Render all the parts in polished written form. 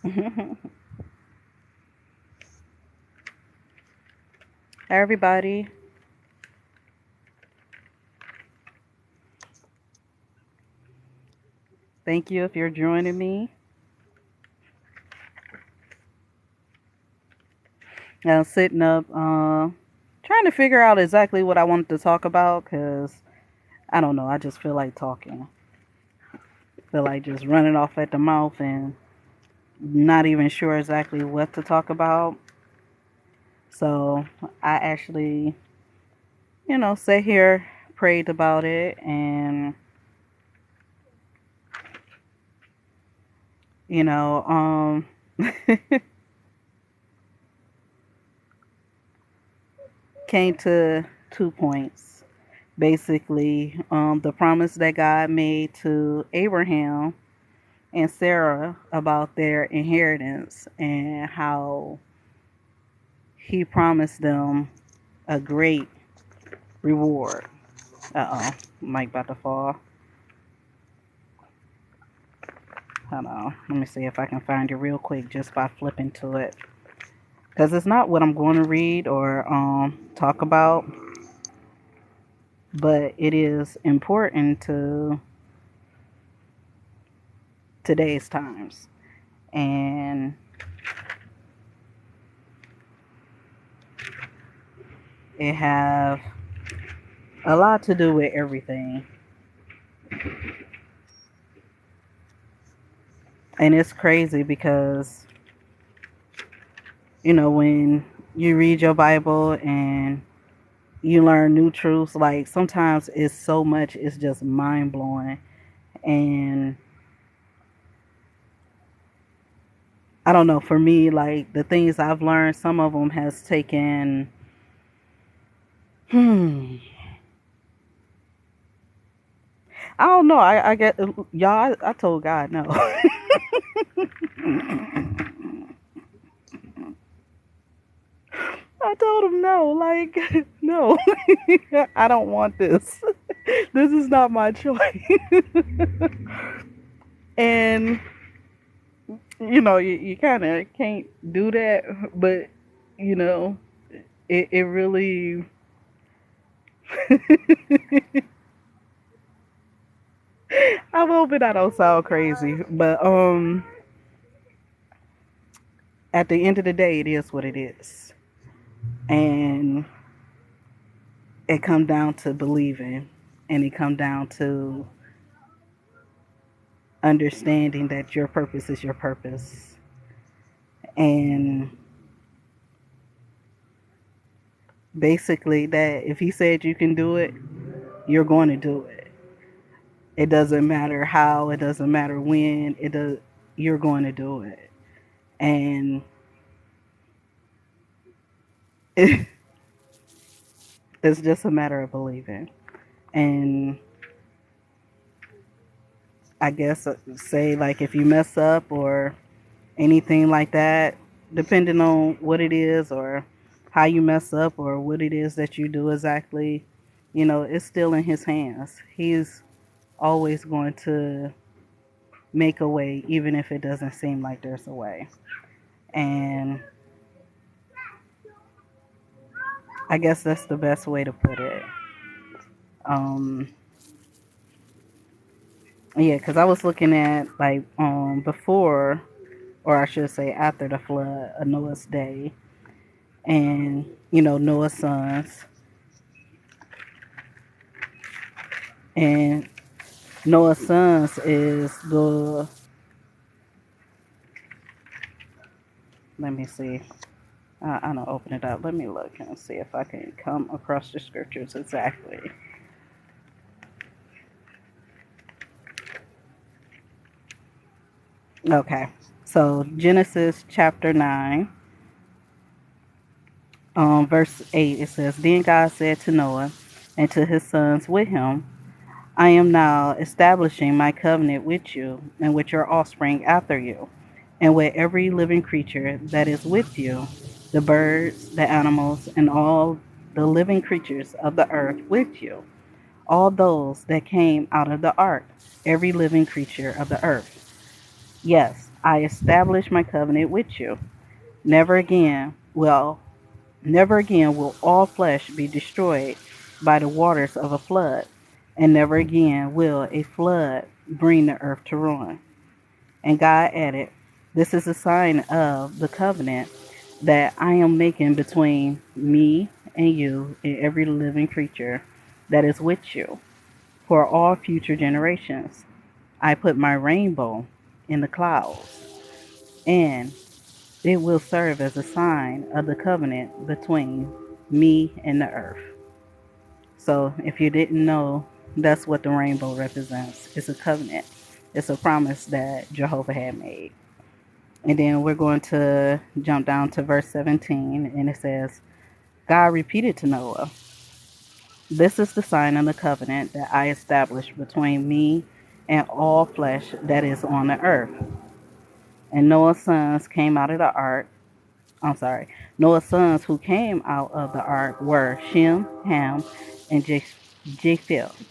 Hi, everybody. Thank you if you're joining me. I'm sitting up, trying to figure out exactly what I wanted to talk about because I don't know. I just feel like talking. Feel like just running off at the mouth and not even sure exactly what to talk about. So I actually, sat here, prayed about it, and, you know, um, came to 2 points. Basically, the promise that God made to Abraham and Sarah about their inheritance and how he promised them a great reward. Uh oh, mic about to fall. Hold on, let me see if I can find it real quick just by flipping to it. Because it's not what I'm going to read or talk about, but it is important to today's times. And it have a lot to do with everything. And it's crazy because, when you read your Bible and you learn new truths, like sometimes it's so much, it's just mind blowing. And I don't know, for me, like the things I've learned, some of them has taken, hmm, I don't know. I get, y'all, I told God no. I told him no, like, no, I don't want this. This is not my choice. And, you kind of can't do that, but, you know, it really, I'm hoping I don't sound crazy, but, at the end of the day, it is what it is. And it come down to believing, and it come down to understanding that your purpose is your purpose. And basically that if he said you can do it, you're going to do it. It doesn't matter how, it doesn't matter when, it does, you're going to do it. And it, it's just a matter of believing. And I guess say like if you mess up or anything like that, depending on what it is or how you mess up or what it is that you do exactly, it's still in his hands. He's always going to make a way, even if it doesn't seem like there's a way. And I guess that's the best way to put it. Um, yeah, because I was looking at like before, or I should say after the flood, of Noah's day, and Noah's sons, and Noah's sons is the. Let me see. I don't open it up. Let me look and see if I can come across the scriptures exactly. Okay. So Genesis chapter 9, verse 8, it says, Then God said to Noah and to his sons with him, I am now establishing my covenant with you and with your offspring after you, and with every living creature that is with you, the birds, the animals, and all the living creatures of the earth with you, all those that came out of the ark, every living creature of the earth. Yes, I establish my covenant with you. Never again will Never again will all flesh be destroyed by the waters of a flood, and never again will a flood bring the earth to ruin. And God added, this is a sign of the covenant that I am making between me and you and every living creature that is with you for all future generations. I put my rainbow in the clouds, and it will serve as a sign of the covenant between me and the earth. So, if you didn't know, that's what the rainbow represents. It's a covenant, it's a promise that Jehovah had made. And then we're going to jump down to verse 17, and it says, God repeated to Noah, this is the sign of the covenant that I established between me and all flesh that is on the earth. And Noah's sons came out of the ark. I'm sorry. Noah's sons who came out of the ark were Shem, Ham, and Japheth.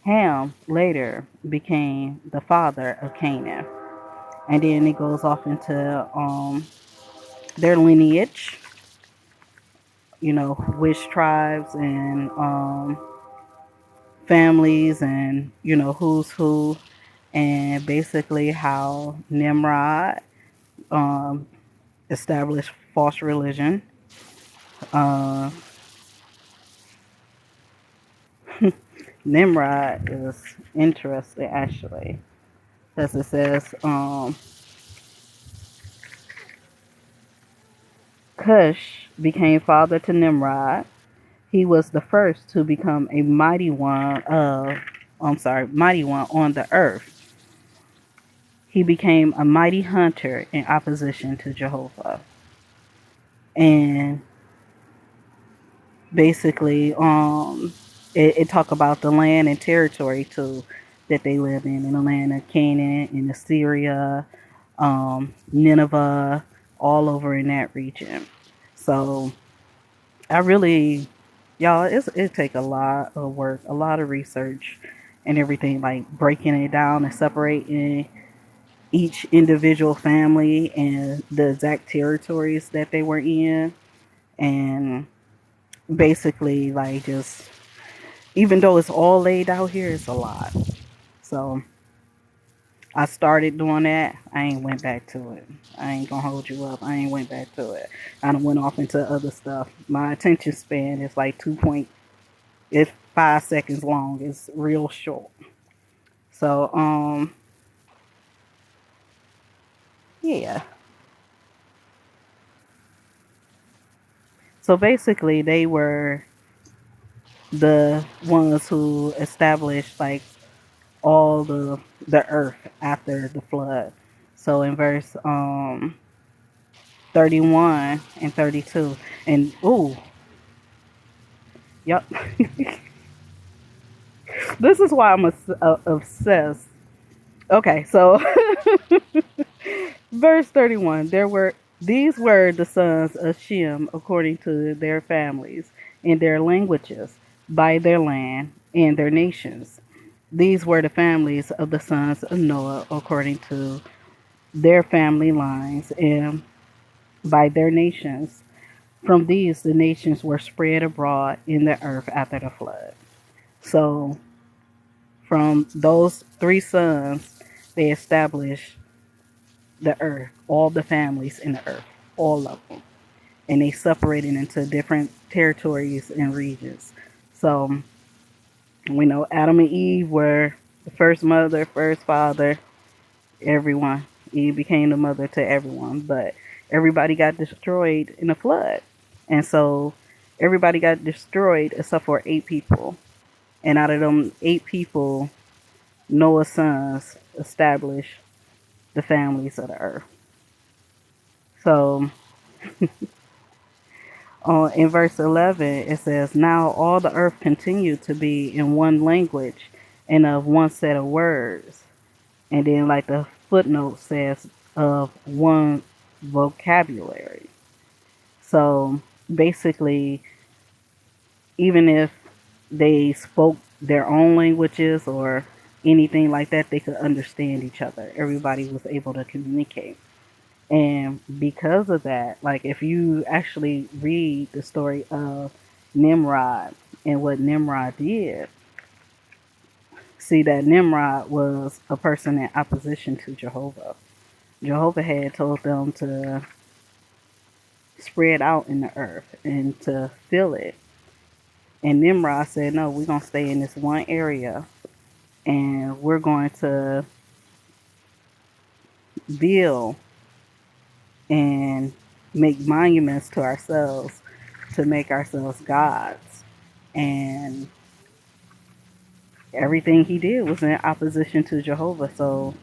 Ham later became the father of Canaan. And then it goes off into their lineage, which tribes and families and, who's who, and basically how Nimrod um, established false religion. Uh, Nimrod is interesting, actually, because it says Cush became father to Nimrod. He was the first to become a mighty one on the earth. He became a mighty hunter in opposition to Jehovah. And basically, it talk about the land and territory too that they lived in the land of Canaan, in Assyria, Nineveh, all over in that region. So I really, y'all, it take a lot of work, a lot of research, and everything, like breaking it down and separating each individual family and the exact territories that they were in, and basically, like, just even though it's all laid out here, it's a lot. So I started doing that. I ain't went back to it. I ain't gonna hold you up. I ain't went back to it. I done went off into other stuff. My attention span is like it's 5 seconds long. It's real short. So yeah. So basically they were the ones who established like all the earth after the flood. So in verse 31 and 32. And ooh, yep. This is why I'm obsessed. Okay, so verse 31. These were the sons of Shem according to their families and their languages, by their land and their nations. These were the families of the sons of Noah according to their family lines and by their nations. From these, the nations were spread abroad in the earth after the flood. So, from those three sons, they established the earth, all the families in the earth, all of them. And they separated into different territories and regions. So, we know Adam and Eve were the first mother, first father, everyone. Eve became the mother to everyone, but everybody got destroyed in a flood. And so everybody got destroyed except for 8 people. And out of them 8 people, Noah's sons established the families of the earth. So in verse 11, it says, now all the earth continued to be in one language and of one set of words. And then, like the footnote says, of one vocabulary. So basically, even if they spoke their own languages or anything like that, they could understand each other. Everybody was able to communicate. And because of that, like if you actually read the story of Nimrod and what Nimrod did, see that Nimrod was a person in opposition to Jehovah. Jehovah had told them to spread out in the earth and to fill it. And Nimrod said, no, we're going to stay in this one area and we're going to build and make monuments to ourselves to make ourselves gods. And everything he did was in opposition to Jehovah. So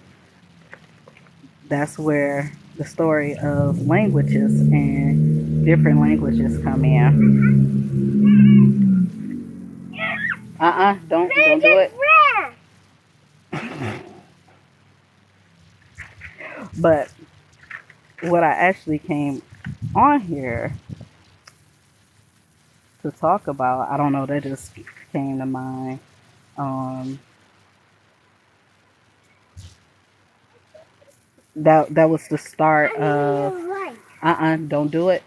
that's where the story of languages and different languages come in. Don't do it. But what I actually came on here to talk about, I don't know, that just came to mind. Um, that was the start of don't do it.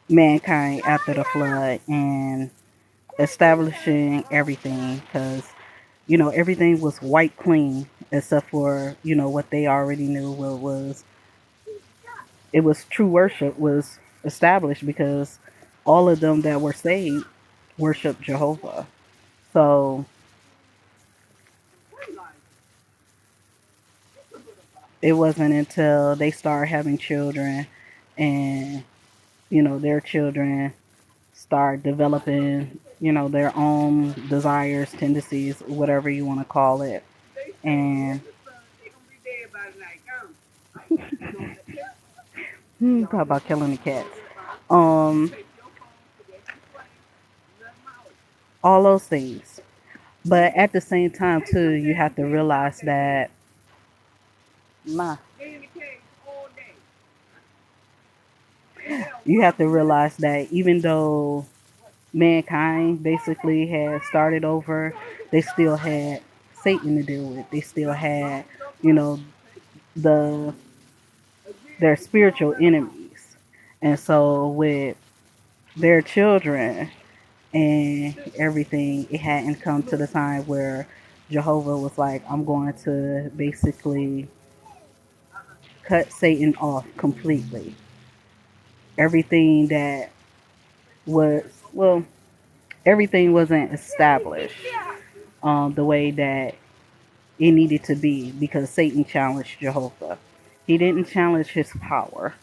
Mankind after the flood and establishing everything, because everything was white clean except for what they already knew what was it was true worship was established, because all of them that were saved worshiped Jehovah. So it wasn't until they started having children and their children start developing their own desires, tendencies, whatever you want to call it. And talk about killing the cats. Um, all those things. But at the same time, too, you have to realize that ma, you have to realize that even though mankind basically had started over, they still had Satan to deal with. They still had, you know, the their spiritual enemies. And so with their children and everything, it hadn't come to the time where Jehovah was like, I'm going to basically cut Satan off completely. Everything that was, well, everything wasn't established the way that it needed to be, because Satan challenged Jehovah. He didn't challenge his power.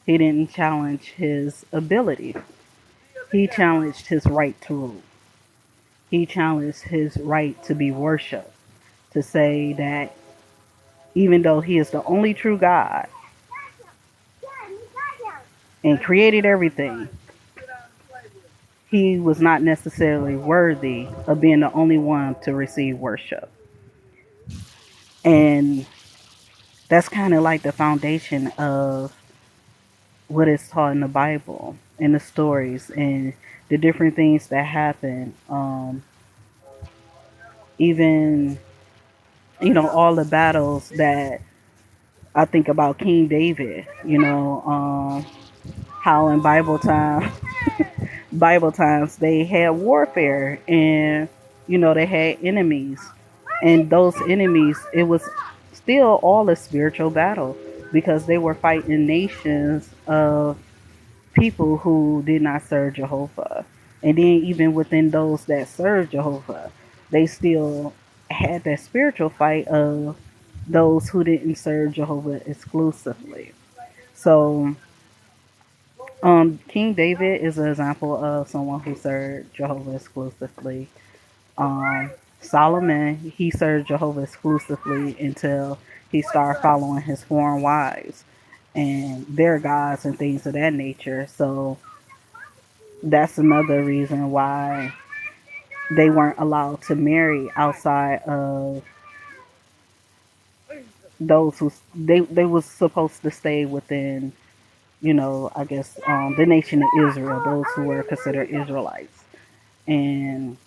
He didn't challenge his ability. He challenged his right to rule. He challenged his right to be worshiped. To say that even though he is the only true God and created everything, he was not necessarily worthy of being the only one to receive worship. And that's kind of like the foundation of what is taught in the Bible and the stories and the different things that happen. Even, all the battles that I think about King David, how in Bible times, they had warfare and, they had enemies. And those enemies, it was still all a spiritual battle, because they were fighting nations of people who did not serve Jehovah. And then even within those that served Jehovah, they still had that spiritual fight of those who didn't serve Jehovah exclusively. So King David is an example of someone who served Jehovah exclusively. Solomon, he served Jehovah exclusively until he started following his foreign wives and their gods and things of that nature. So that's another reason why they weren't allowed to marry outside of those who they was supposed to stay within, I guess, the nation of Israel, those who were considered Israelites. And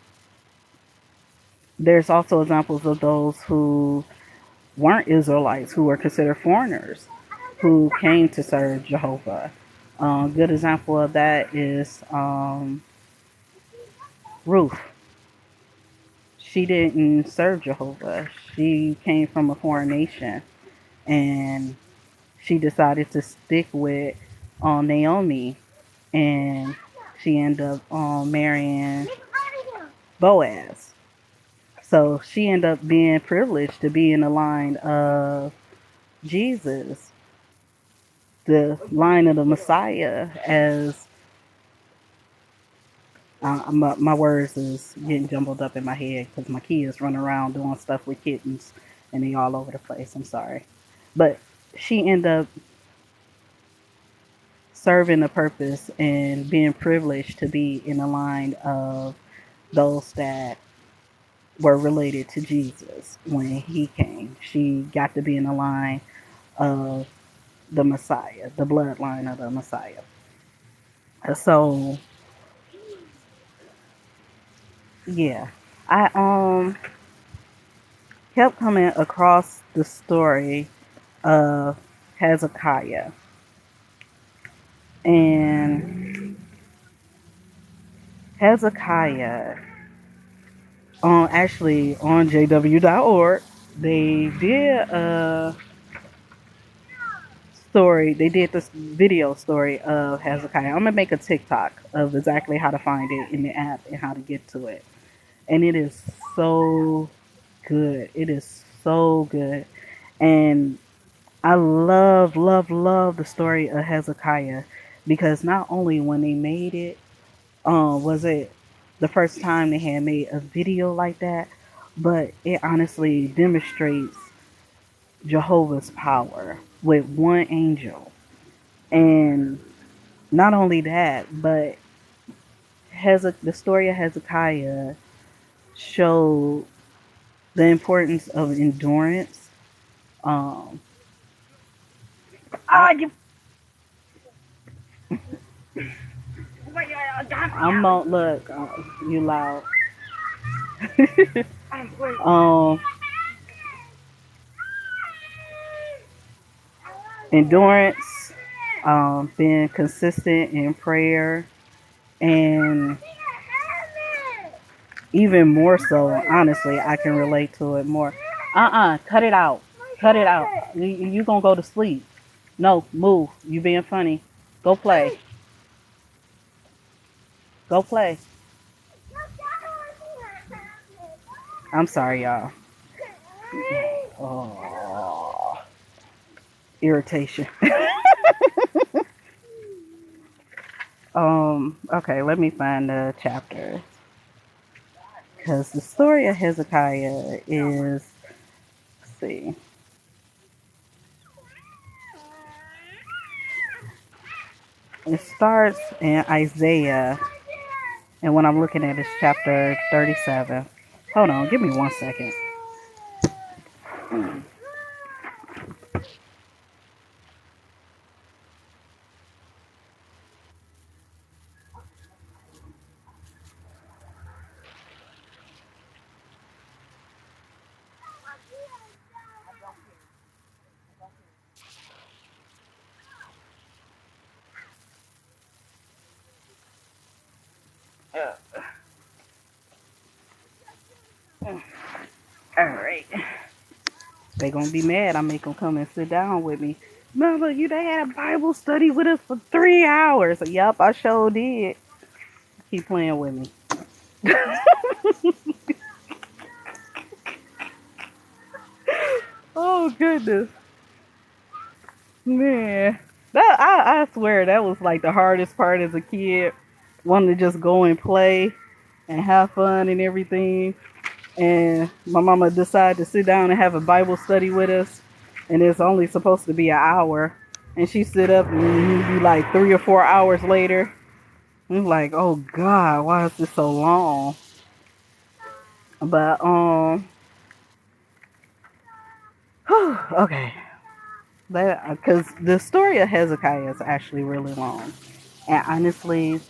there's also examples of those who weren't Israelites, who were considered foreigners, who came to serve Jehovah. A good example of that is Ruth. She didn't serve Jehovah. She came from a foreign nation, and she decided to stick with Naomi, and she ended up marrying Boaz. So she ended up being privileged to be in the line of Jesus, the line of the Messiah, as my words is getting jumbled up in my head because my kids run around doing stuff with kittens and they all over the place. I'm sorry. But she ended up serving a purpose and being privileged to be in the line of those that were related to Jesus when he came. She got to be in the line of the Messiah, the bloodline of the Messiah. So yeah, I kept coming across the story of Hezekiah, and Hezekiah actually on JW.org they did a story. They did this video story of Hezekiah. I'm gonna make a TikTok of exactly how to find it in the app and how to get to it. And it is so good. It is so good. And I love, love, love the story of Hezekiah because not only when they made it, was it the first time they had made a video like that, but it honestly demonstrates Jehovah's power with one angel. And not only that, but the story of Hezekiah showed the importance of endurance. Um, I, you. I'm not look. You loud. I'm um, endurance, being consistent in prayer, and even more so, honestly, I can relate to it more. Cut it out. Cut it out. You gonna go to sleep. No, move. You being funny. Go play. Go play. I'm sorry, y'all. Oh, irritation. Okay, let me find the chapter. Because the story of Hezekiah is, let's see, it starts in Isaiah, and when I'm looking at it's chapter 37. Hold on, give me 1 second. Alright. They gonna be mad. I make them come and sit down with me. Mama, you done had a Bible study with us for 3 hours. Yup, I sure did. Keep playing with me. Oh goodness. Man. That I swear that was like the hardest part as a kid. Wanting to just go and play and have fun and everything. And my mama decided to sit down and have a Bible study with us. And it's only supposed to be an hour. And she sit up and it'd be like 3 or 4 hours later. I'm like, oh God, why is this so long? But okay, that because the story of Hezekiah is actually really long, and honestly,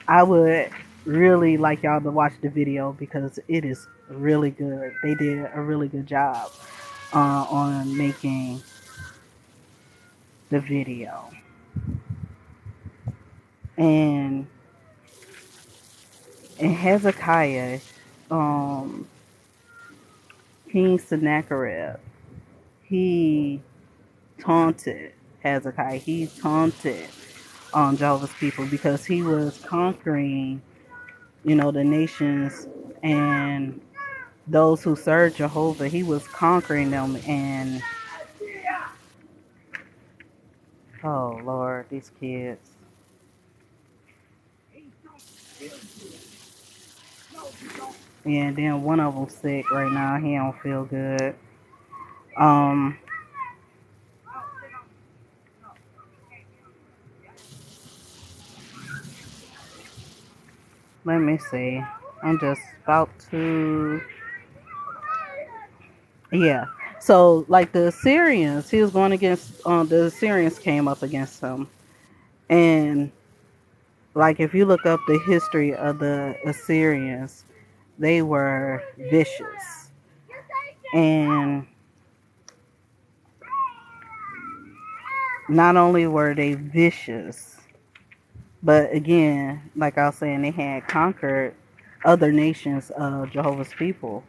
I would really like y'all to watch the video because it is really good. They did a really good job on making the video. And in Hezekiah, um, King Sennacherib, he taunted Hezekiah. He taunted Jehovah's people because he was conquering, the nations and those who served Jehovah. He was conquering them, and oh Lord, these kids. And then one of them sick right now. He don't feel good. Um, Let me see. I'm just about to. Yeah. So, like the Assyrians, he was going against. The Assyrians came up against him, and like if you look up the history of the Assyrians, they were vicious, and not only were they vicious, but again, like I was saying, they had conquered other nations of Jehovah's people.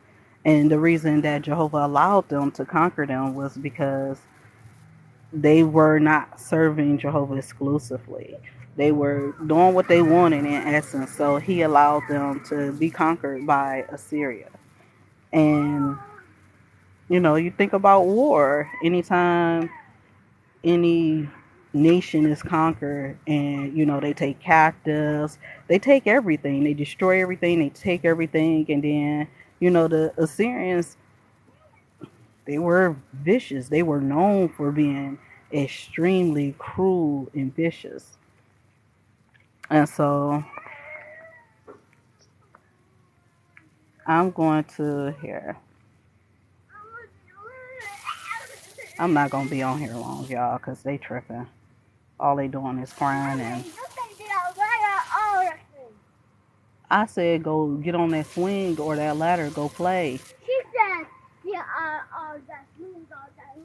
And the reason that Jehovah allowed them to conquer them was because they were not serving Jehovah exclusively. They were doing what they wanted in essence. So he allowed them to be conquered by Assyria. And, you think about war. Anytime any nation is conquered and they take captives, they take everything, they destroy everything, they take everything. And then the Assyrians, they were vicious. They were known for being extremely cruel and vicious. And so I'm going to here, I'm not gonna be on here long, y'all, because they tripping. All they doing is crying. And I said, go get on that swing or that ladder, go play. She said, yeah, that swing or that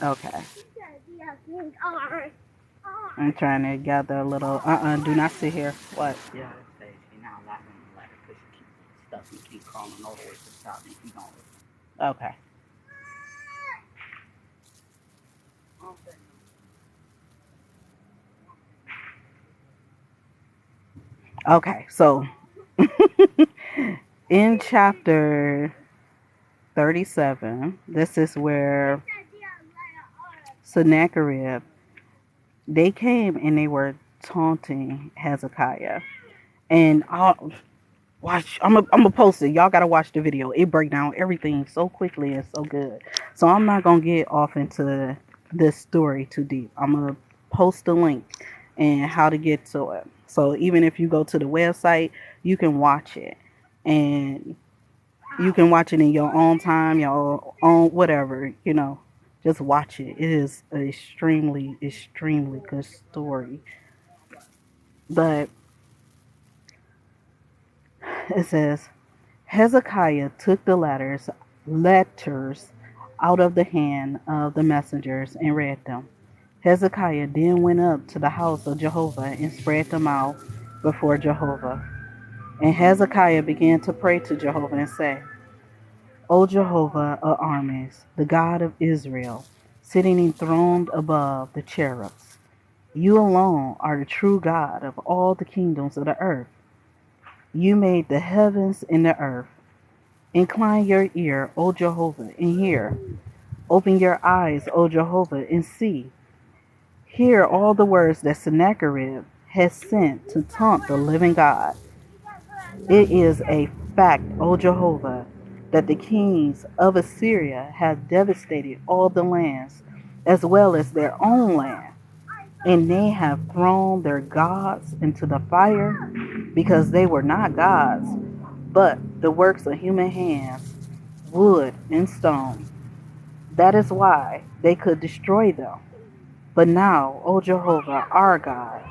ladder. Okay. She said, yeah, swing or. I'm trying to gather a little. Do not sit here. What? Yeah, she not laughing on the ladder because she keep stuff and keep calling all the way to the top and keep going. Okay. Okay, so in chapter 37, this is where Sennacherib, they came and they were taunting Hezekiah. And I'll watch, I'm gonna post it. Y'all gotta watch the video. It break down everything so quickly and so good. So I'm not gonna get off into this story too deep. I'm gonna post the link and how to get to it. So even if you go to the website, you can watch it. And you can watch it in your own time, your own whatever, just watch it. It is an extremely, extremely good story. But it says, Hezekiah took the letters out of the hand of the messengers and read them. Hezekiah then went up to the house of Jehovah and spread them out before Jehovah. And Hezekiah began to pray to Jehovah and say, O Jehovah of armies, the God of Israel, sitting enthroned above the cherubs, you alone are the true God of all the kingdoms of the earth. You made the heavens and the earth. Incline your ear, O Jehovah, and hear. Open your eyes, O Jehovah, and see. Hear all the words that Sennacherib has sent to taunt the living God. It is a fact, O Jehovah, that the kings of Assyria have devastated all the lands, as well as their own land, and they have thrown their gods into the fire, because they were not gods, but the works of human hands, wood and stone. That is why they could destroy them. But now, O Jehovah, our God,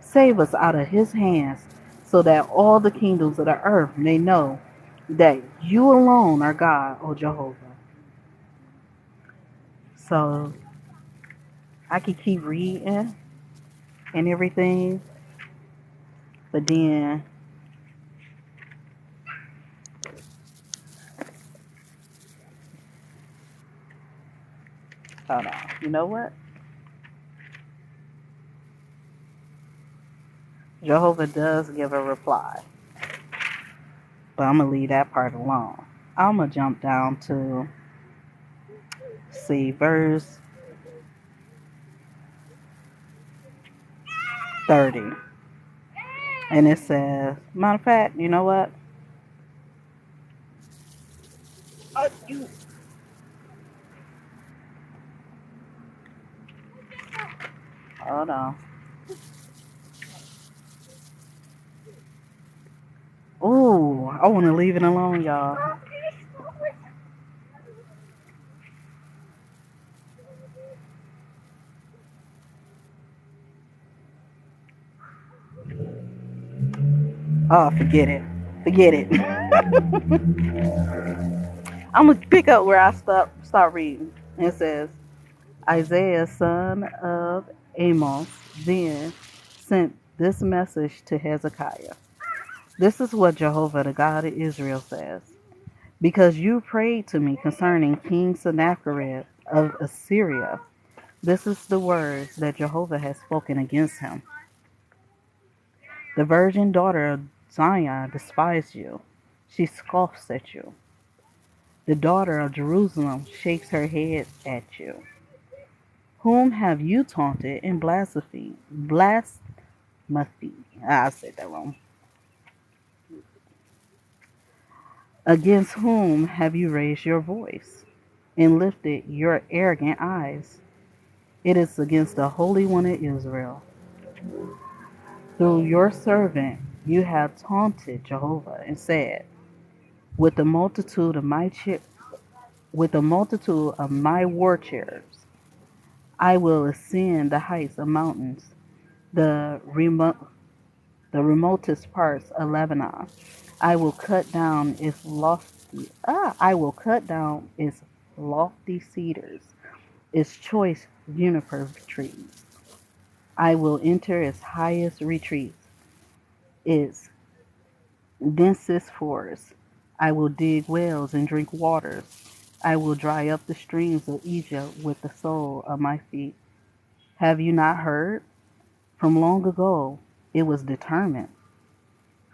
Save us out of his hands, so that all the kingdoms of the earth may know that you alone are God, O Jehovah. So I could keep reading and everything, but then, hold on. You know what? Jehovah does give a reply, but I'm going to leave that part alone. I'm going to jump down to, see, verse 30. And it says, matter of fact, you know what? Hold on. Ooh, I want to leave it alone, y'all. Oh, forget it. Forget it. I'm going to pick up where I start reading. It says, Isaiah, son of Amos, then sent this message to Hezekiah. This is what Jehovah, the God of Israel, says. Because you prayed to me concerning King Sennacherib of Assyria, this is the words that Jehovah has spoken against him. The virgin daughter of Zion despised you. She scoffs at you. The daughter of Jerusalem shakes her head at you. Whom have you taunted and blasphemed? I said that wrong. Against whom have you raised your voice and lifted your arrogant eyes? It is against the Holy One of Israel. Through your servant you have taunted Jehovah and said, With the multitude of my war chariots, I will ascend the heights of mountains, the remotest parts of Lebanon. I will cut down its lofty cedars, its choice juniper trees. I will enter its highest retreats, its densest forests. I will dig wells and drink waters. I will dry up the streams of Egypt with the sole of my feet. Have you not heard? From long ago it was determined.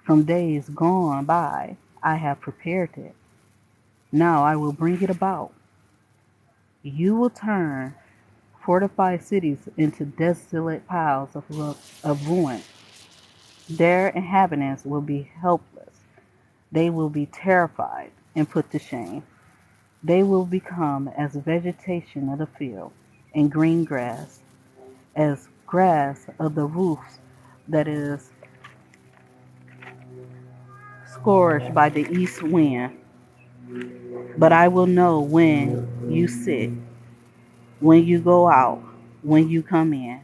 From days gone by I have prepared it. Now I will bring it about. You will turn fortified cities into desolate piles of ruin. Their inhabitants will be helpless. They will be terrified and put to shame. They will become as vegetation of the field and green grass, as grass of the roofs that is scourged by the east wind. But I will know when you sit, when you go out, when you come in,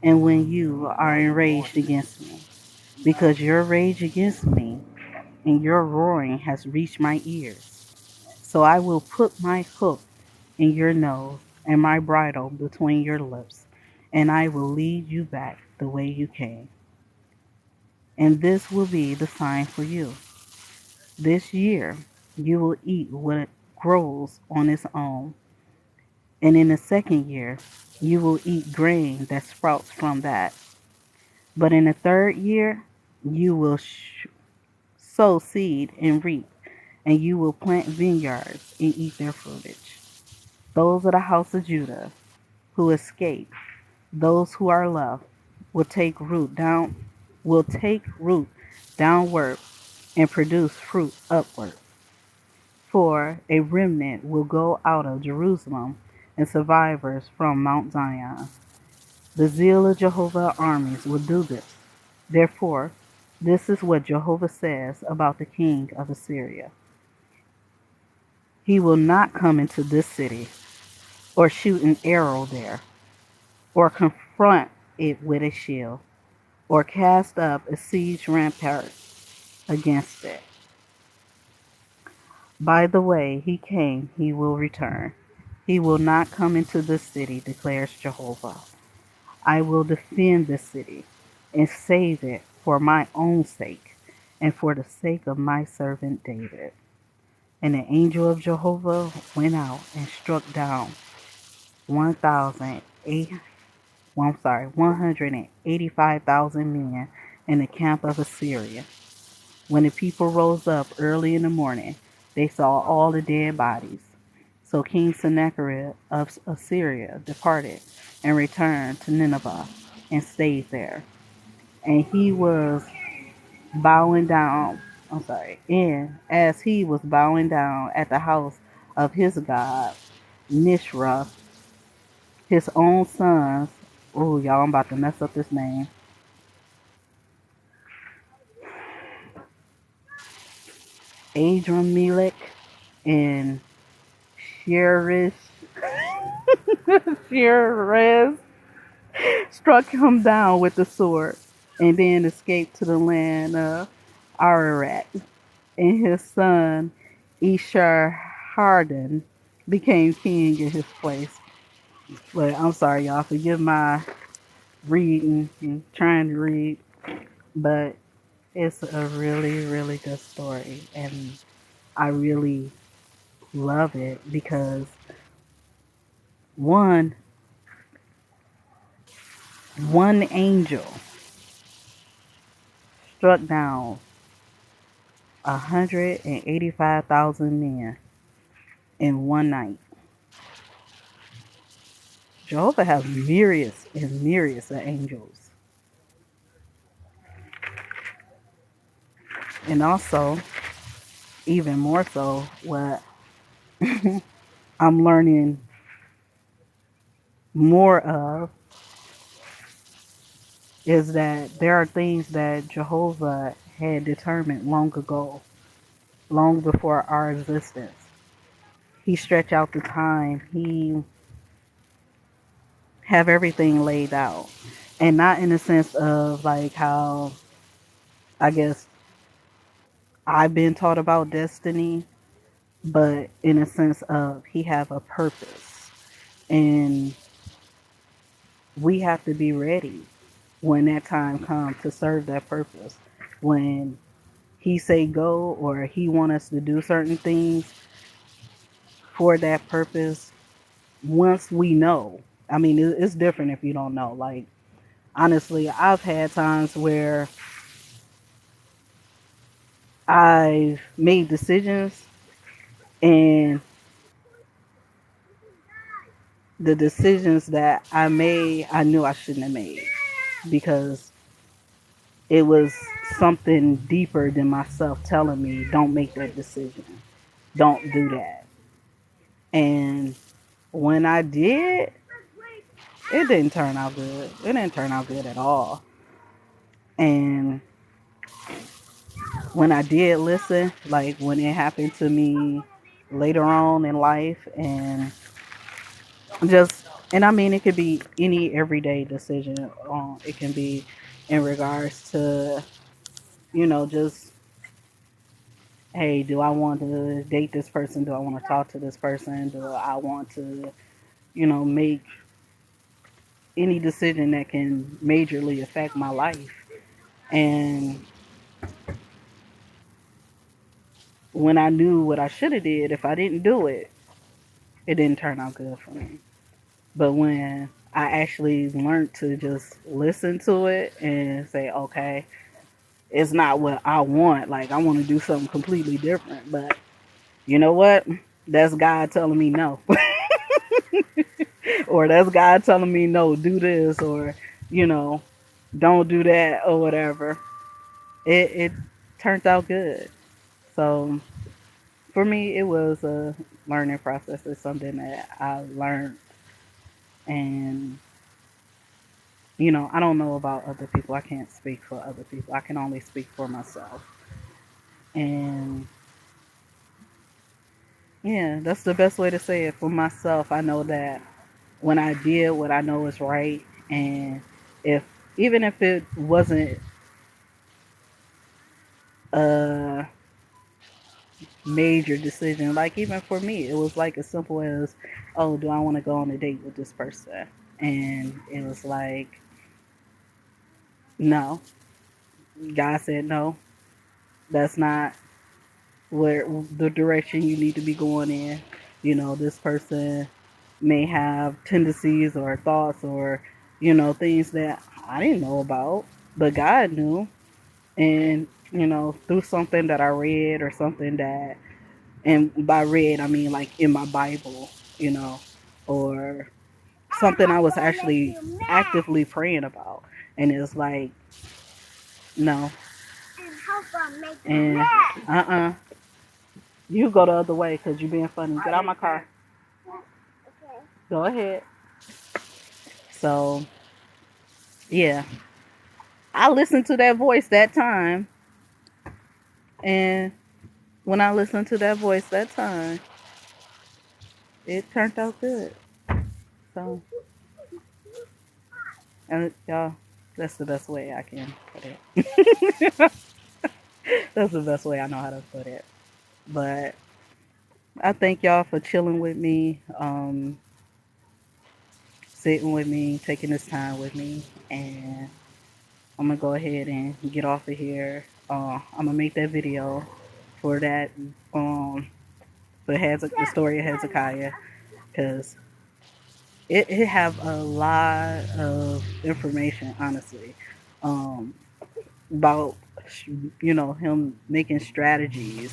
and when you are enraged against me, because your rage against me and your roaring has reached my ears. So I will put my hook in your nose and my bridle between your lips, and I will lead you back the way you came. And this will be the sign for you. This year you will eat what grows on its own, and in the second year you will eat grain that sprouts from that. But in the third year you will sow seed and reap, and you will plant vineyards and eat their fruitage. Those of the house of Judah who escape, those who are left, will take root downward and produce fruit upward. For a remnant will go out of Jerusalem and survivors from Mount Zion. The zeal of Jehovah armies will do this. Therefore, this is what Jehovah says about the king of Assyria. He will not come into this city, or shoot an arrow there, or confront it with a shield. or cast up a siege rampart against it. By the way he came, he will return. He will not come into the city, declares Jehovah. I will defend the city and save it for my own sake and for the sake of my servant David. And the angel of Jehovah went out and struck down 185,000 men in the camp of Assyria. When the people rose up early in the morning, they saw all the dead bodies. So King Sennacherib of Assyria departed and returned to Nineveh and stayed there. And he was bowing down, and as he was bowing down at the house of his god, Nishra, his own sons, oh, y'all, I'm about to mess up this name, Adrammelech and Sherez, Sherez struck him down with the sword and then escaped to the land of Ararat. And his son Esarhaddon became king in his place. But I'm sorry, y'all. Forgive my reading and trying to read, but it's a really, really good story, and I really love it because one one angel struck down 185,000 men in one night. Jehovah has myriads and myriads of angels, and also even more so, what I'm learning more of is that there are things that Jehovah had determined long ago, long before our existence. He stretched out the time. He have everything laid out. And not in the sense of like how I guess I've been taught about destiny, but in a sense of he have a purpose. And we have to be ready when that time comes to serve that purpose. When he say go or he want us to do certain things for that purpose, once we know, I mean, it's different if you don't know. Like, honestly, I've had times where I've made decisions and the decisions that I made, I knew I shouldn't have made because it was something deeper than myself telling me, don't make that decision. Don't do that. And when I did, it didn't turn out good. It didn't turn out good at all. And when I did listen, like when it happened to me later on in life, and just, and I mean, it could be any everyday decision. It can be in regards to, just, hey, do I want to date this person? Do I want to talk to this person? Do I want to, make any decision that can majorly affect my life? And when I knew what I should have did, if I didn't do it, it didn't turn out good for me. But when I actually learned to just listen to it and say, okay, it's not what I want. Like, I want to do something completely different. But you know what? That's God telling me no. Or that's God telling me no, do this, or, you know, don't do that, or whatever. It turned out good. So for me, it was a learning process. It's something that I learned. And, I don't know about other people. I can't speak for other people. I can only speak for myself. And yeah, that's the best way to say it. For myself, I know that when I did what I know is right, and if even if it wasn't a major decision, like even for me, it was like as simple as, oh, do I want to go on a date with this person? And it was like, no. God said, no, that's not where the direction you need to be going in. This person may have tendencies or thoughts or, things that I didn't know about, but God knew. And, through something that I read or something that, and by read, I mean like in my Bible, you know, or something I was actually actively praying about. And it's like, no. And you go the other way because you're being funny. Get out my car. Go ahead. So, yeah, I listened to that voice that time. And when I listened to that voice that time, it turned out good. So, and y'all, that's the best way I can put it. That's the best way I know how to put it. But I thank y'all for chilling with me, sitting with me, taking this time with me. And I'm going to go ahead and get off of here. I'm going to make that video for that, for the story of Hezekiah, because it have a lot of information, honestly, um, about him making strategies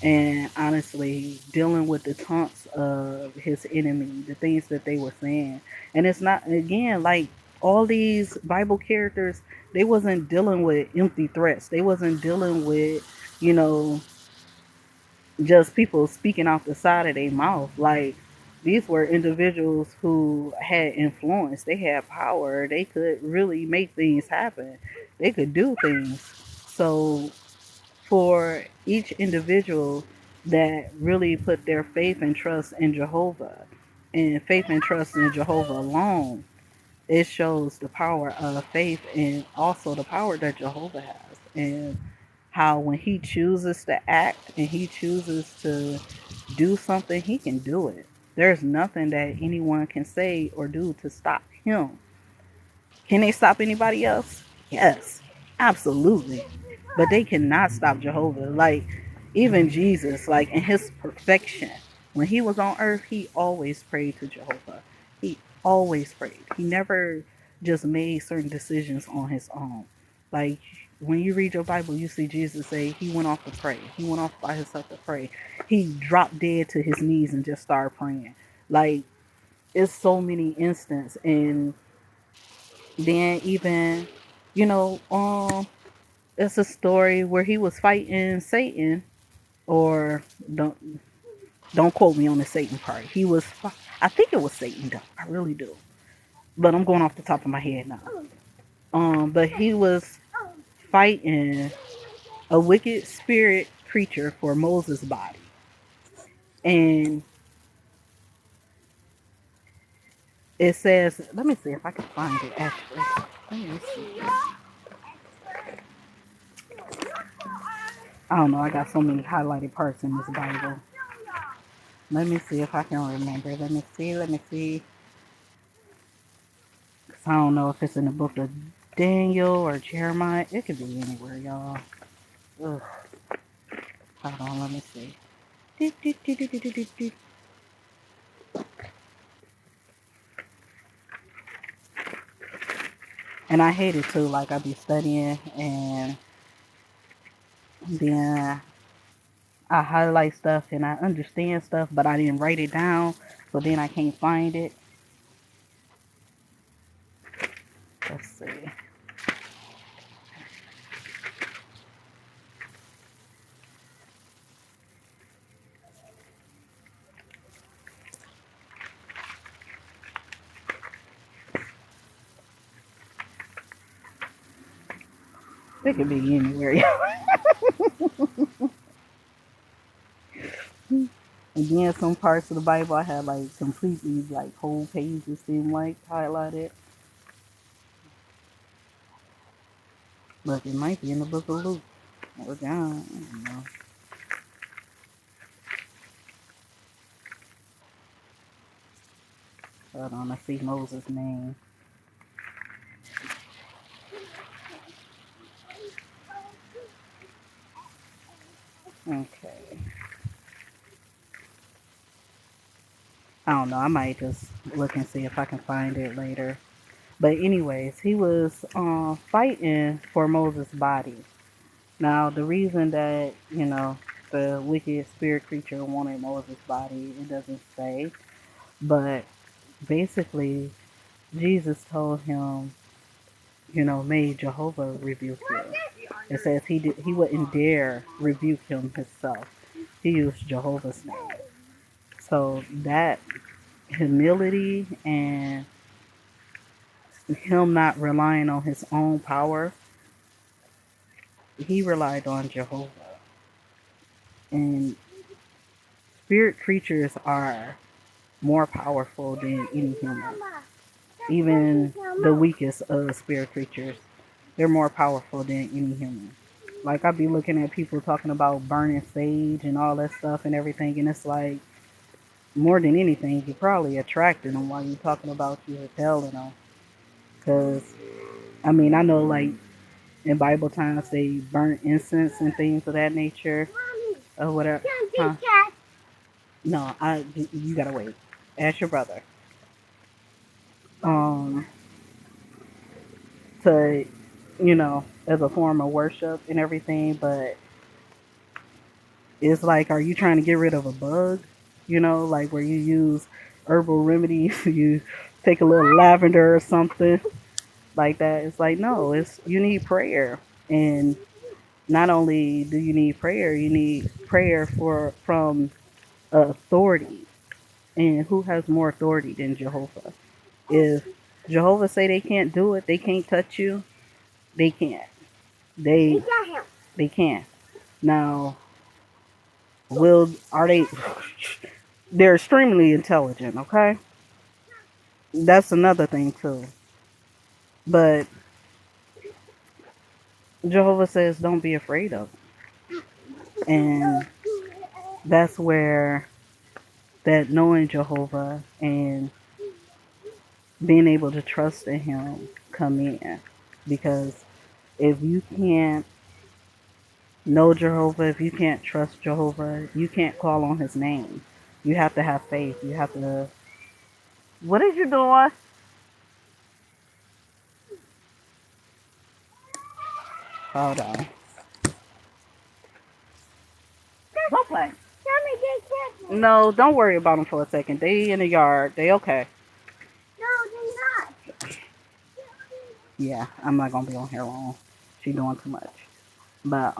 and honestly dealing with the taunts of his enemy, the things that they were saying. And it's not, again, like all these Bible characters, they wasn't dealing with empty threats. They wasn't dealing with, you know, just people speaking off the side of their mouth. Like, these were individuals who had influence, they had power, they could really make things happen, they could do things. So for each individual that really put their faith and trust in Jehovah and faith and trust in Jehovah alone, it shows the power of faith and also the power that Jehovah has, and how when he chooses to act and he chooses to do something, he can do it. There's nothing that anyone can say or do to stop him. Can they stop anybody else? Yes, absolutely. But they cannot stop Jehovah. Like, even Jesus, like in his perfection, when he was on earth, he always prayed to Jehovah. He always prayed. He never just made certain decisions on his own. Like, when you read your Bible, you see Jesus say he went off to pray. He went off by himself to pray. He dropped dead to his knees and just started praying. Like, it's so many instances. And then even, you know, it's a story where he was fighting Satan, or don't quote me on the Satan part. I think it was Satan though. I really do, but I'm going off the top of my head now. But he was fighting a wicked spirit creature for Moses' body, and it says, let me see if I can find it actually. Let me see. I don't know. I got so many highlighted parts in this Bible. Let me see if I can remember. Let me see. Let me see. Cause I don't know if it's in the book of Daniel or Jeremiah. It could be anywhere, y'all. Ugh. Hold on. Let me see. And I hate it too. Like, I be studying and then I highlight stuff and I understand stuff, but I didn't write it down. So then I can't find it. Let's see. It could be anywhere, y'all. And then some parts of the Bible I had like completely like whole pages seem like highlighted. Look, it might be in the book of Luke or John. You know. Hold on, I see Moses' name. Okay. I don't know. I might just look and see if I can find it later. But anyways, he was fighting for Moses' body. Now, the reason that, the wicked spirit creature wanted Moses' body, it doesn't say. But basically, Jesus told him, may Jehovah rebuke you. It says he wouldn't dare rebuke him himself. He used Jehovah's name. So that humility and him not relying on his own power, he relied on Jehovah. And spirit creatures are more powerful than any human. Even the weakest of spirit creatures, they're more powerful than any human. Like, I be looking at people talking about burning sage and all that stuff and everything, and it's like, more than anything, you're probably attracting them while you're talking about you repelling them. Because, I mean, I know, like, in Bible times, they burn incense and things of that nature, or whatever. Huh? No, you gotta wait. Ask your brother. Um, to, as a form of worship and everything, but it's like, are you trying to get rid of a bug? Like where you use herbal remedies, you take a little lavender or something like that. It's like, no, you need prayer. And not only do you need prayer, you need prayer from authority. And who has more authority than Jehovah? If Jehovah say they can't do it, they can't touch you, they can't. They can't. Now, are they? They're extremely intelligent. Okay, that's another thing too. But Jehovah says, don't be afraid of them. And that's where that knowing Jehovah and being able to trust in Him come in. Because if you can't know Jehovah, if you can't trust Jehovah, you can't call on His name. You have to have faith. You have to. What is you doing? Hold on. Don't play. No, don't worry about them for a second. They in the yard. They okay. No, they're not. Yeah, I'm not gonna be on here long. She doing too much. But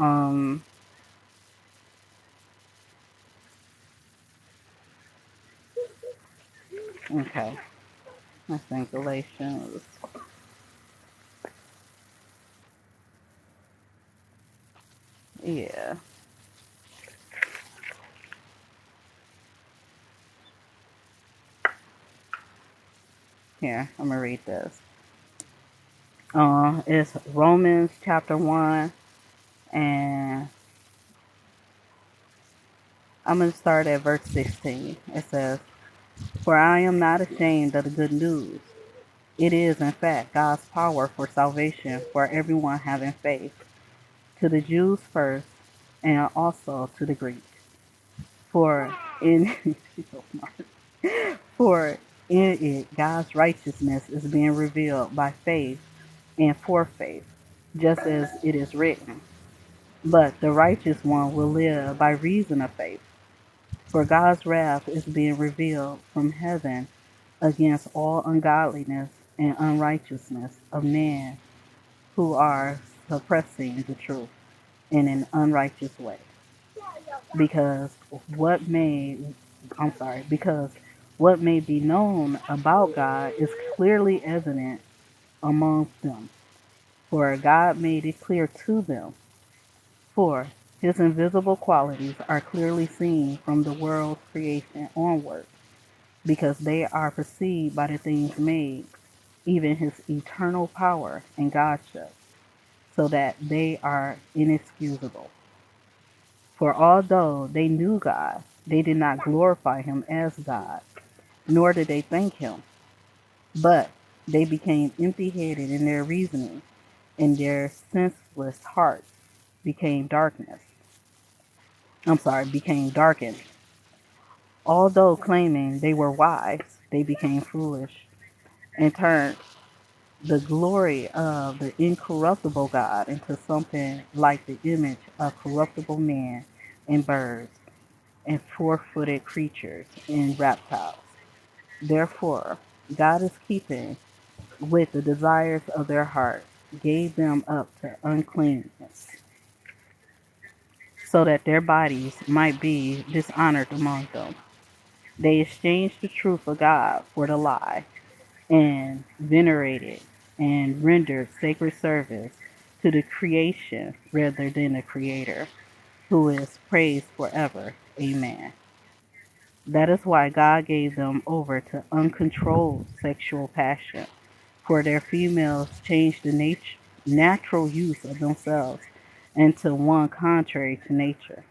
okay. I think Galatians. Yeah. Here, I'm gonna read this. It's Romans chapter 1, and I'm gonna start at verse 16. It says, "For I am not ashamed of the good news. It is, in fact, God's power for salvation for everyone having faith, to the Jews first, and also to the Greeks. For in she's so smart. For in it God's righteousness is being revealed by faith and for faith, just as it is written. But the righteous one will live by reason of faith. For God's wrath is being revealed from heaven against all ungodliness and unrighteousness of men who are suppressing the truth in an unrighteous way. Because what may, because what may be known about God is clearly evident among them, for God made it clear to them. For His invisible qualities are clearly seen from the world's creation onward, because they are perceived by the things made, even His eternal power and Godship, so that they are inexcusable. For although they knew God, they did not glorify him as God, nor did they thank him, but they became empty-headed in their reasoning, and their senseless hearts became darkness. Became darkened. Although claiming they were wise, they became foolish and turned the glory of the incorruptible God into something like the image of corruptible men and birds and four-footed creatures and reptiles. Therefore, God is keeping with the desires of their heart, gave them up to uncleanness, so that their bodies might be dishonored among them. They exchanged the truth of God for the lie, and venerated and rendered sacred service to the creation rather than the Creator, who is praised forever. Amen. That is why God gave them over to uncontrolled sexual passion, for their females changed the natural use of themselves into one contrary to nature.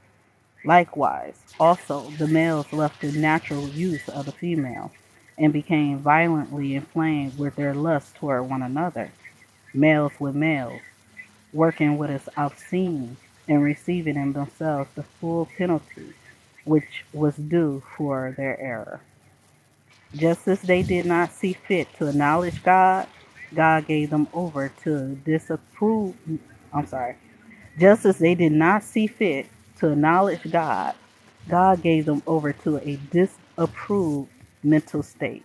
Likewise, also the males left the natural use of the female, and became violently inflamed with their lust toward one another, males with males, working what is obscene, and receiving in themselves the full penalty which was due for their error. Just as they did not see fit to acknowledge God, God gave them over to disapprove. I'm sorry. Just as they did not see fit to acknowledge God, God gave them over to a disapproved mental state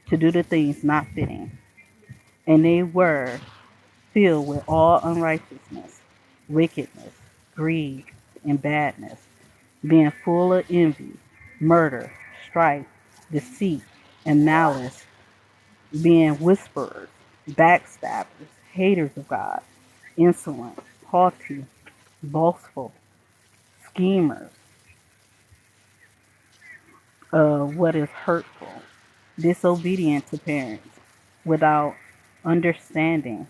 to do the things not fitting. And they were filled with all unrighteousness, wickedness, greed, and badness, being full of envy, murder, strife, deceit, and malice, being whisperers, backstabbers, haters of God, insolent, haughty, boastful, schemers of what is hurtful, disobedient to parents, without understanding,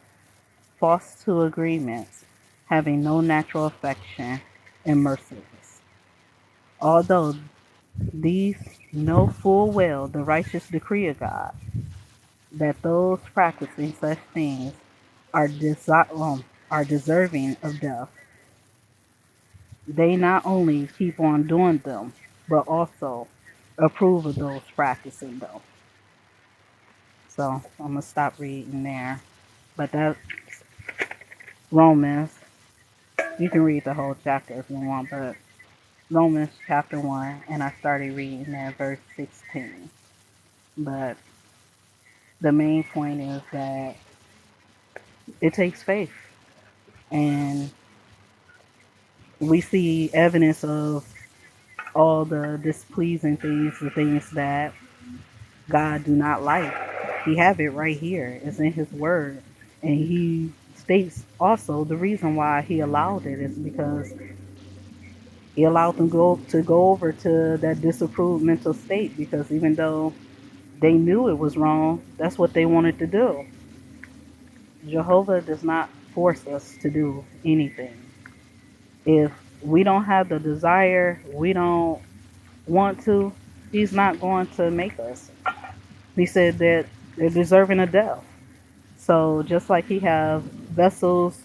false to agreements, having no natural affection, and merciless. Although these know full well the righteous decree of God, that those practicing such things are, are deserving of death, they not only keep on doing them, but also approve of those practicing them. So I'm gonna stop reading there. But that's Romans. You can read the whole chapter if you want, but Romans chapter 1, and I started reading at verse 16. But the main point is that it takes faith, and we see evidence of all the displeasing things, the things that God do not like. He have it right here. It's in his word. And he states also the reason why he allowed it is because he allowed them to go over to that disapproved mental state, because even though they knew it was wrong, that's what they wanted to do. Jehovah does not force us to do anything. If we don't have the desire, we don't want to, he's not going to make us. He said that they're deserving of death. So just like he have vessels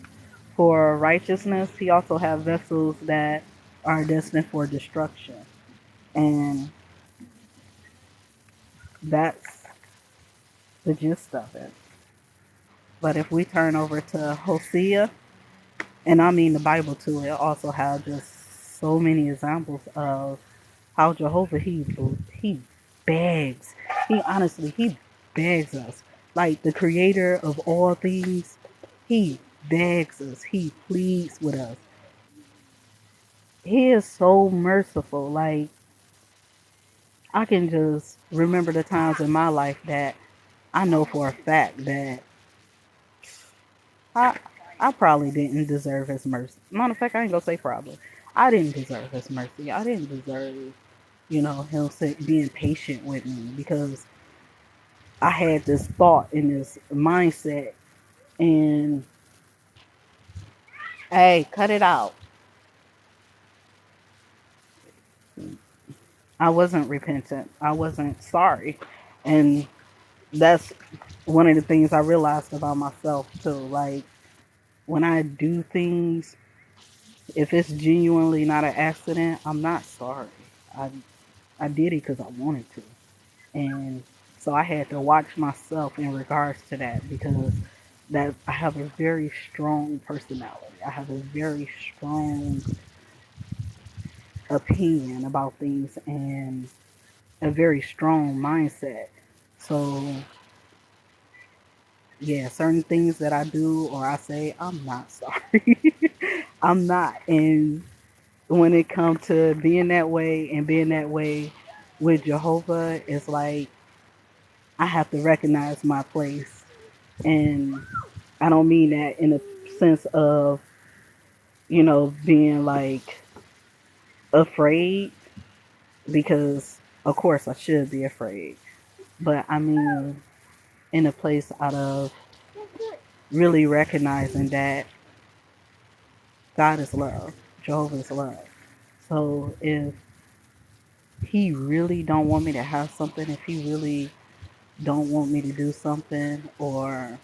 for righteousness, he also have vessels that are destined for destruction. And that's the gist of it. But if we turn over to Hosea, and I mean the Bible too, it also has just so many examples of how Jehovah he begs. He begs us. Like the creator of all things, he begs us. He pleads with us. He is so merciful. Like I can just remember the times in my life that I know for a fact that I I probably didn't deserve his mercy. Matter of fact, I ain't gonna say probably. I didn't deserve his mercy. I didn't deserve, him being patient with me, because I had this thought and this mindset, and Hey, cut it out. I wasn't repentant. I wasn't sorry. And that's one of the things I realized about myself too. Like when I do things, if it's genuinely not an accident, I'm not sorry. I I did it because I wanted to. And so I had to watch myself in regards to that because that I have a very strong personality. I have a very strong opinion about things and a very strong mindset. So yeah, certain things that I do or I say, I'm not sorry. I'm not. And when it comes to being that way and being that way with Jehovah, it's like I have to recognize my place. And I don't mean that in a sense of, being like afraid because of course I should be afraid. But I mean in a place out of really recognizing that God is love, Jehovah is love. So if he really don't want me to have something, if he really don't want me to do something or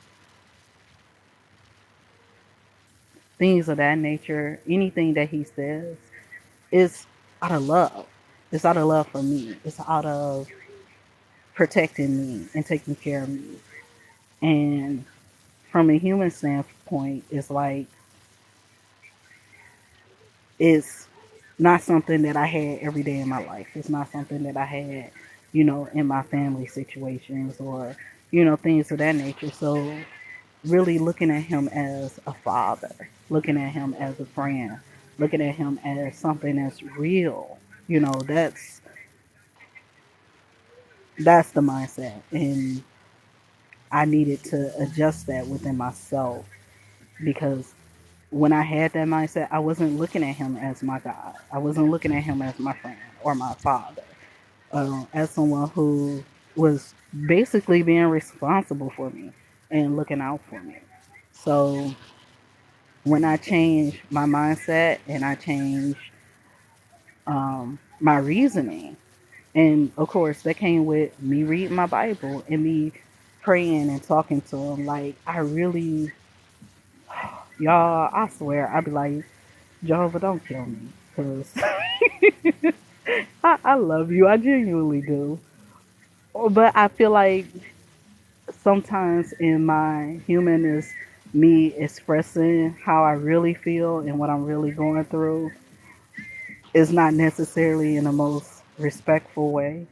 things of that nature, anything that he says is out of love. It's out of love for me. It's out of protecting me and taking care of me. And from a human standpoint, it's like it's not something that I had every day in my life. It's not something that I had, in my family situations or, things of that nature. So really looking at him as a father, looking at him as a friend, looking at him as something that's real, that's the mindset. And I needed to adjust that within myself because when I had that mindset, I wasn't looking at him as my God. I wasn't looking at him as my friend or my father, as someone who was basically being responsible for me and looking out for me. So when I changed my mindset and I changed my reasoning, and of course that came with me reading my Bible and me praying and talking to him. Like I really, y'all, I swear, I'd be like, Jehovah, don't kill me, cause I love you, I genuinely do. But I feel like sometimes in my humanness, me expressing how I really feel and what I'm really going through is not necessarily in the most respectful way.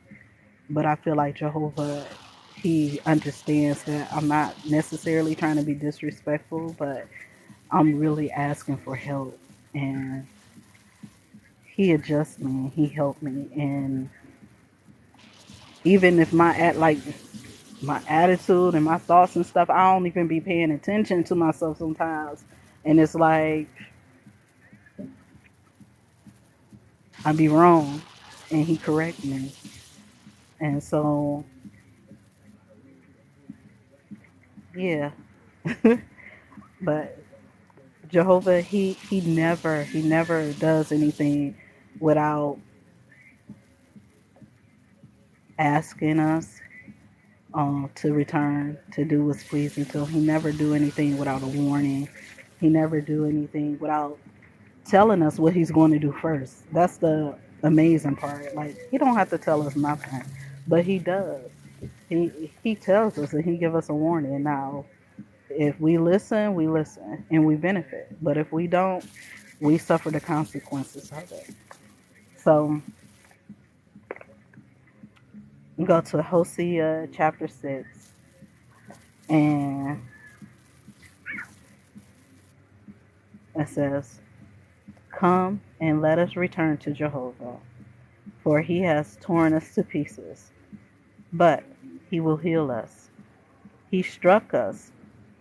But I feel like Jehovah, he understands that I'm not necessarily trying to be disrespectful, but I'm really asking for help. And he adjusts me, he helped me. And even if my attitude and my thoughts and stuff, I don't even be paying attention to myself sometimes. And it's like I be wrong and he correct me. And so yeah. But Jehovah, he never does anything without asking us to return to do what's pleasing to him. He never do anything without a warning. He never do anything without telling us what he's going to do first. That's the amazing part. Like he don't have to tell us nothing, but he does. He tells us and he give us a warning. Now, if we listen and we benefit. But if we don't, we suffer the consequences of it. So we go to Hosea chapter 6, and it says, come and let us return to Jehovah, for he has torn us to pieces, but he will heal us. He struck us,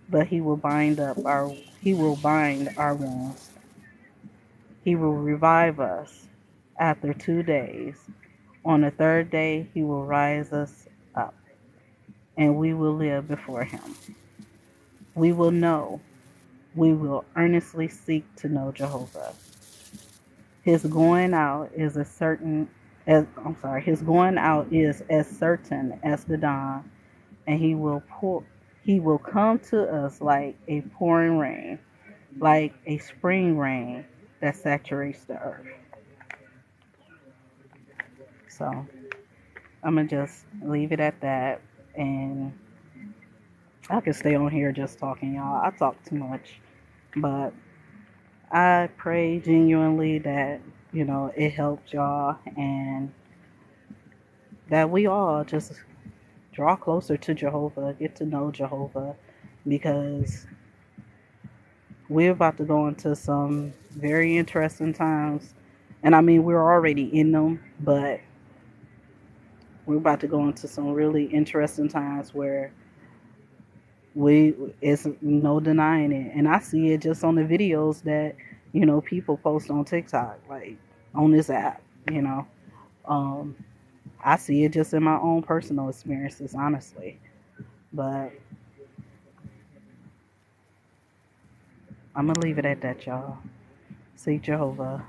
but he will bind our wounds. He will revive us after 2 days. On the third day he will rise us up, and we will live before him. We will know we will earnestly seek to know Jehovah. His going out is his going out is as certain as the dawn, and he will come to us like a pouring rain, like a spring rain that saturates the earth. So I'm gonna just leave it at that, and I could stay on here just talking, y'all. I talk too much, but I pray genuinely that it helped y'all, and that we all just draw closer to Jehovah, get to know Jehovah, because we're about to go into some very interesting times. And I mean, we're already in them, but we're about to go into some really interesting times where it's no denying it. And I see it just on the videos that, people post on TikTok, like on this app, you know. Um, I see it just in my own personal experiences, honestly. But I'm gonna leave it at that, y'all. Seek Jehovah.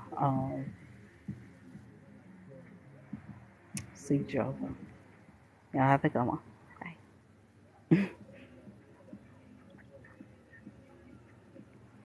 Seek Jehovah. Yeah, have a good one.